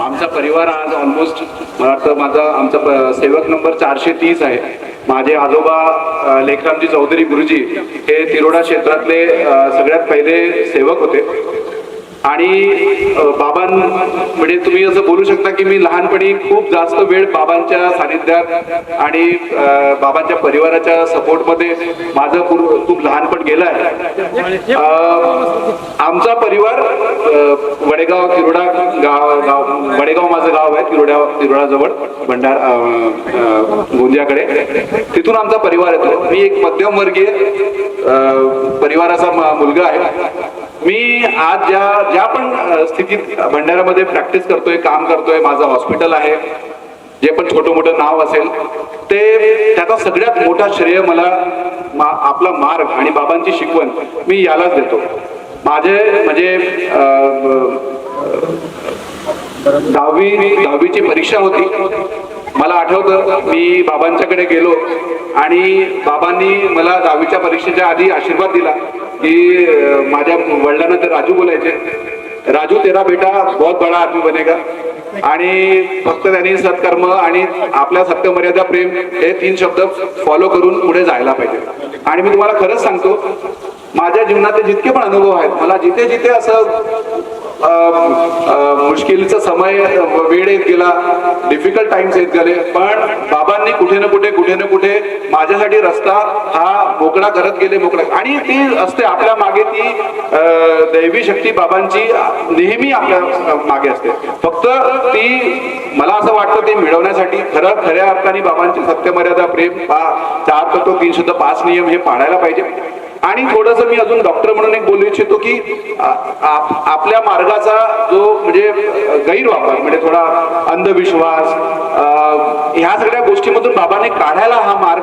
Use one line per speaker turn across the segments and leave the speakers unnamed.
आमचा परिवार आज ऑलमोस्ट मला वाटतं आमचा सेवक नंबर 430 आहे. माझे आजोबा लेखरामजी चौधरी गुरुजी हे तिरोडा क्षेत्रातले सगळ्यात पहिले सेवक होते. आणि म्हणजे तुम्ही असं बोलू शकता की मी लहानपणी खूप जास्त वेळ बाबांच्या सानिध्यात आणि बाबांच्या परिवाराच्या सपोर्टमध्ये माझं खूप लहानपण गेलं आहे. आमचा परिवार वडेगाव तिरोडा वडेगाव माझं गाव आहे. तिरोडाजवळ गोंदियाकडे. तिथून आमचा परिवार येतो. मी एक मध्यमवर्गीय परिवाराचा मुलगा आहे. मी आज ज्या पण स्थितीत भंडाऱ्यामध्ये प्रॅक्टिस करतोय, काम करतोय, माझं हॉस्पिटल आहे, जे पण छोटं मोठं नाव असेल ते त्याचा सगळ्यात मोठा श्रेय मला आपला मार्ग आणि बाबांची शिकवण मी यालाच देतो. माझे म्हणजे दहावीची परीक्षा होती. मला आठवतं मी बाबांच्याकडे गेलो आणि बाबांनी मला 10वीच्या परीक्षेच्या आधी आशीर्वाद दिला की माझ्या वडिलांना ते राजू बोलायचे, राजू तेरा बेटा बहुत बड़ा आदमी बनेगा. आणि फक्त त्यांनी सत्कर्म आणि आपल्या सत्य मर्यादा प्रेम हे 3 शब्द फॉलो करून पुढे जायला पाहिजे. आणि मी तुम्हाला खरंच सांगतो, माझ्या जीवनातले जितके पण अनुभव आहेत, मला जिथे जिथे असं मुश्किलचा समय वेळ येत गेला, डिफिकल्ट टाइम्स येत गेले, पण बाबांनी कुठे ना कुठे माझ्यासाठी रस्ता हा मोकळा करत गेले. आणि ती असते आपल्या मागे, ती दैवी शक्ती बाबांची नेहमी आपल्या मागे असते. फक्त ती मला असं वाटतं ते मिळवण्यासाठी खऱ्या अर्थाने बाबांची सत्यमर्यादा प्रेम 4 तत्व 3 शुद्ध 5 नियम हे पाळायला पाहिजे. आणि थोडंसं मी अजून डॉक्टर म्हणून एक बोलू इच्छितो की आपल्या मार्गाचा जो म्हणजे गैरवापर म्हणजे थोडा अंधविश्वास ह्या सगळ्या गोष्टीमधून बाबांनी काढायला हा मार्ग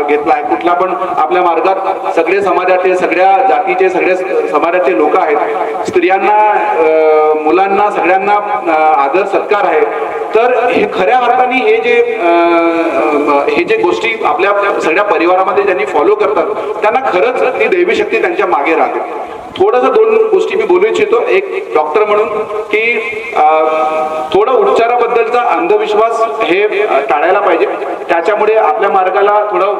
घेतला आहे. कुठला पण आपल्या मार्गात सगळे समाजाचे, सगळ्या जातीचे, सगळ्या समाजाचे लोक आहेत. स्त्रियांना, मुलांना, सगळ्यांना आदर सत्कार आहे. तर हे खऱ्या अर्थाने हे जे गोष्टी आपल्या सगळ्या परिवारामध्ये ज्यांनी फॉलो करतात त्यांना खरंच ती दैवी शक्ती त्यांच्या मागे राहते. थोडंसं 2 गोष्टी मी बोलू इच्छितो एक डॉक्टर म्हणून की थोडं उपचाराबद्दलचा अंधविश्वास हे टाळायला पाहिजे. त्याच्यामुळे आपल्या मार्गाला थोडं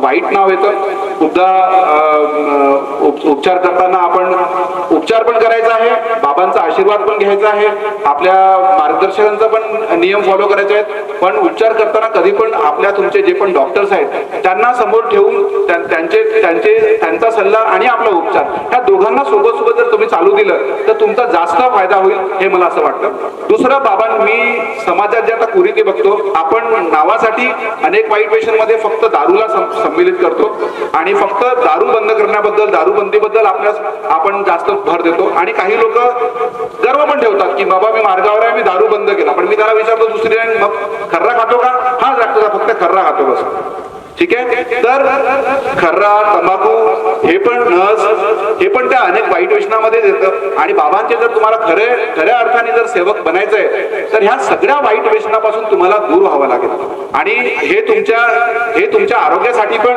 वाईट नाव येतं. खूपदा उपचार करताना आपण उपचार पण करायचा आहे, बाबांचा आशीर्वाद पण घ्यायचा आहे, आपल्या मार्गदर्शकांचा पण नियम फॉलो करायचे आहेत. पण उपचार करताना कधी पण तुमचे जे पण डॉक्टर्स आहेत त्यांना समोर ठेवून त्यांचा सल्ला आणि आपला उपचार ह्या दोघांना सोबत जर तुम्ही चालू दिलं तर तुमचा जास्त फायदा होईल हे मला असं वाटतं. दुसरं, मी समाजात जे आता कुरीती बघतो, आपण नावासाठी अनेक वाईट व्यसनमध्ये फक्त दारूला सम्मिलित करतो आणि फक्त दारू बंद करण्याबद्दल, दारूबंदीबद्दल आपण जास्त भर देतो. आणि काही लोक गर्व पण ठेवतात की बाबा मी मार्गावर आहे, मी दारू बंद केला. पण मी त्याला विचारतो दुसरीने, मग खर्रा खातो का? हा लागतो, फक्त खर्रा खातो बस. ठीक आहे. तर खर्रा, तंबाखू हे पण नस हे पण त्या अनेक वाईट व्यसनामध्ये येतं. आणि बाबांचे जर तुम्हाला खऱ्या अर्थाने जर सेवक बनायचंय तर ह्या सगळ्या वाईट व्यसनापासून तुम्हाला दूर व्हावं लागेल. आणि हे तुमच्या आरोग्यासाठी पण,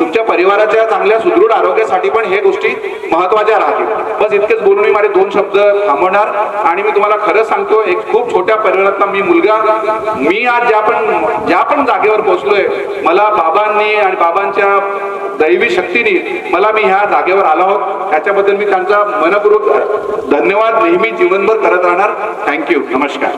तुमच्या परिवाराच्या चांगल्या सुदृढ आरोग्यासाठी पण हे गोष्टी महत्वाच्या राहतील. बस इतकेच बोलून मी माझे 2 शब्द थांबवणार. आणि मी तुम्हाला खरंच सांगतो, एक खूप छोट्या परिवारातला मी आज ज्या पण जागेवर पोहोचलोय, मला बाबांनी आणि बाबांच्या दैवी शक्तीने मी ह्या जागेवर आलो आहोत. त्याच्याबद्दल मी त्यांचा मनपूर्वक धन्यवाद नेहमी जीवनभर करत राहणार. थँक्यू. नमस्कार.